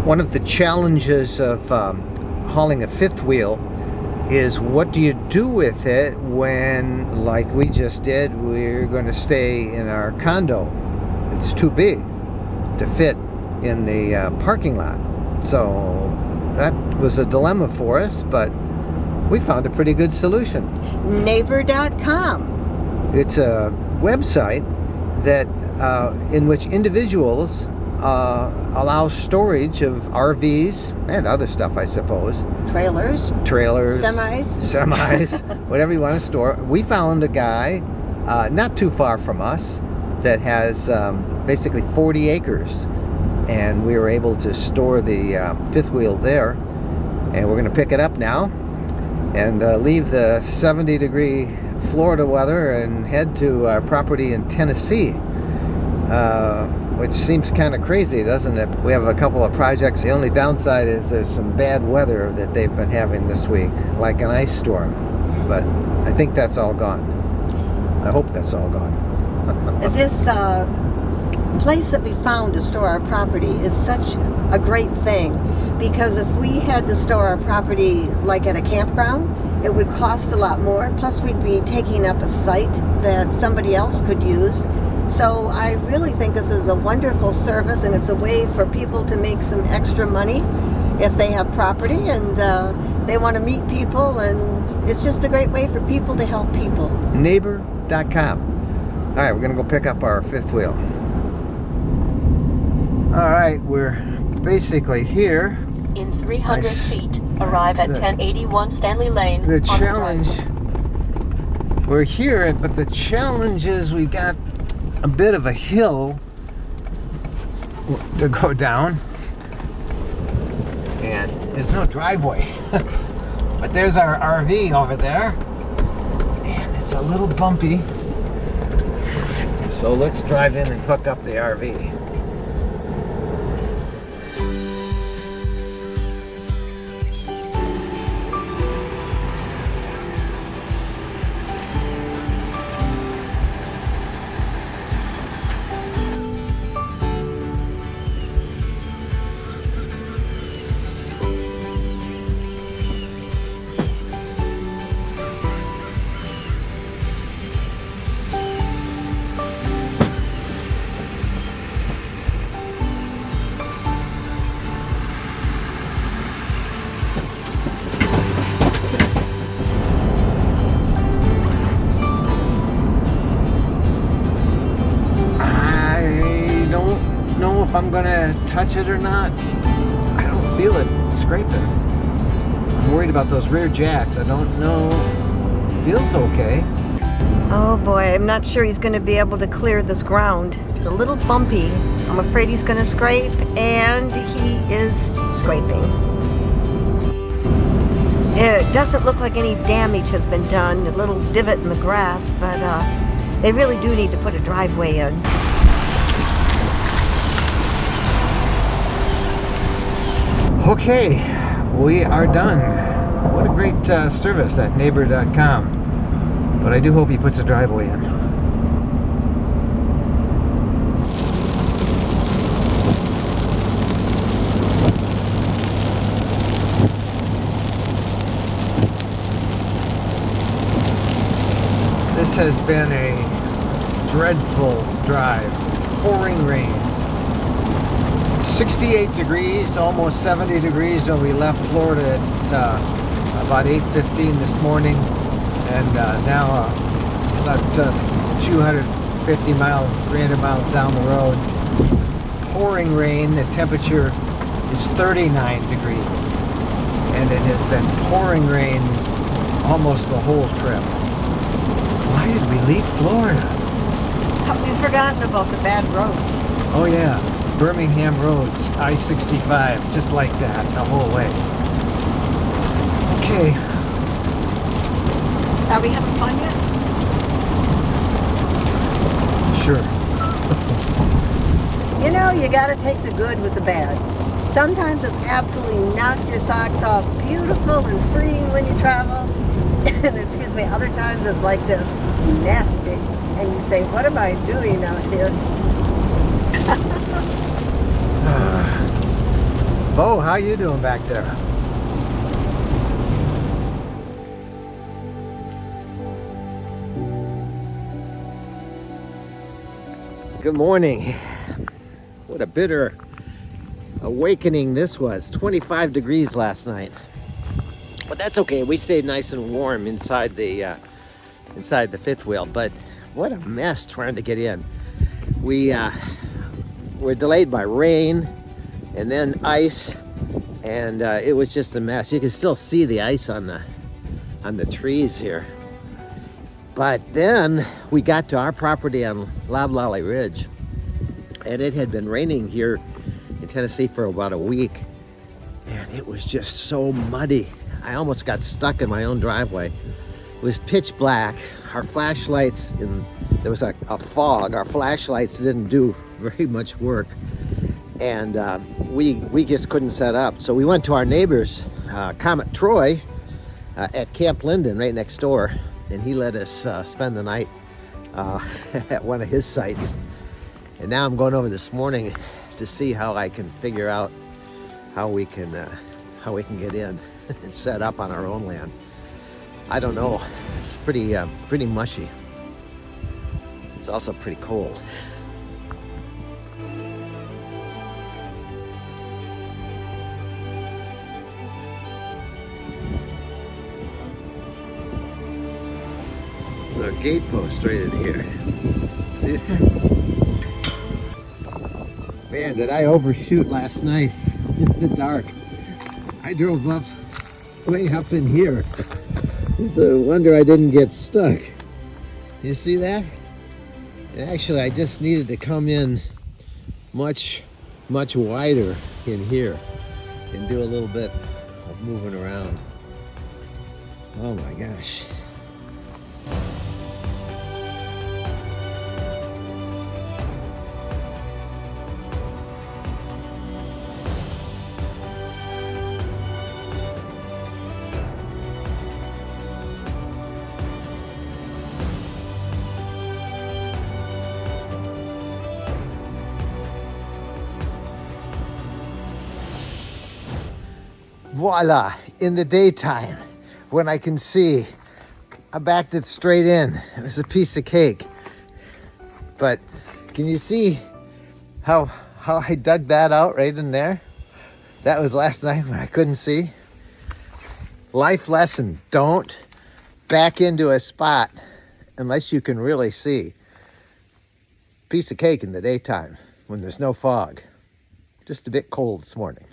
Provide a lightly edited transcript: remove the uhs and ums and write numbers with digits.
One of the challenges of hauling a fifth wheel is what do you do with it when, like we just did, we're going to stay in our condo. It's too big to fit in the parking lot. So that was a dilemma for us, but we found a pretty good solution. Neighbor.com. It's a website that in which individuals allow storage of RVs and other stuff, I suppose. Trailers, semis, whatever you want to store. We found a guy not too far from us that has basically 40 acres, and we were able to store the fifth wheel there, and we're going to pick it up now and leave the 70-degree Florida weather and head to our property in Tennessee, which seems kind of crazy, doesn't it? We have a couple of projects. The only downside is there's some bad weather that they've been having this week, like an ice storm, but I think that's all gone. I hope that's all gone. This place that we found to store our property is such a great thing, because if we had to store our property like at a campground, it would cost a lot more, plus we'd be taking up a site that somebody else could use. So I really think this is a wonderful service, and it's a way for people to make some extra money if they have property and they want to meet people, and it's just a great way for people to help people. Neighbor.com. All right, we're going to go pick up our fifth wheel. All right, we're basically here. In 300 feet, arrive at 1081 Stanley Lane. The challenge, we're here, but the challenge is we got a bit of a hill to go down, and there's no driveway. But there's our RV over there, and it's a little bumpy. So let's drive in and hook up the RV. I'm gonna touch it or not. I don't feel it scraping. I'm worried about those rear jacks. I don't know. Feels okay. Oh boy, I'm not sure he's going to be able to clear this ground. It's a little bumpy. I'm afraid he's going to scrape, and he is scraping. It doesn't look like any damage has been done. A little divot in the grass, but they really do need to put a driveway in. Okay, we are done. What a great service, that Neighbor.com. But I do hope he puts a driveway in. This has been a dreadful drive. Pouring rain. 68 degrees, almost 70 degrees when we left Florida at about 8:15 this morning, and now about 250 miles, 300 miles down the road. Pouring rain. The temperature is 39 degrees, and it has been pouring rain almost the whole trip. Why did we leave Florida? We've forgotten about the bad roads. Oh yeah. Birmingham roads, I-65, just like that the whole way. Okay. Are we having fun yet? Sure. You know, you gotta take the good with the bad. Sometimes it's absolutely knock your socks off, beautiful and freeing when you travel. And excuse me, other times it's like this, nasty. And you say, what am I doing out here? Bo, how you doing back there? Good morning. What a bitter awakening this was. 25 degrees last night. But that's okay. We stayed nice and warm inside the fifth wheel. But what a mess trying to get in. We were delayed by rain and then ice, and it was just a mess. You can still see the ice on the trees here. But then we got to our property on Loblolly Ridge, and it had been raining here in Tennessee for about a week, and it was just so muddy. I almost got stuck in my own driveway. It was pitch black. Our flashlights, there was a fog. Our flashlights didn't do very much work, and we just couldn't set up. So we went to our neighbor's, Comet Troy, at Camp Linden right next door, and he let us spend the night at one of his sites. And now I'm going over this morning to see how I can figure out how we can get in and set up on our own land. I don't know. It's pretty mushy. It's also pretty cold. The gate post right in here. See it? Man, did I overshoot last night in the dark. I drove up way up in here. It's a wonder I didn't get stuck. You see that? And actually, I just needed to come in much wider in here and do a little bit of moving around. Oh my gosh. Voila, in the daytime, when I can see, I backed it straight in. It was a piece of cake. But can you see how I dug that out right in there? That was last night when I couldn't see. Life lesson, don't back into a spot unless you can really see. Piece of cake in the daytime when there's no fog. Just a bit cold this morning.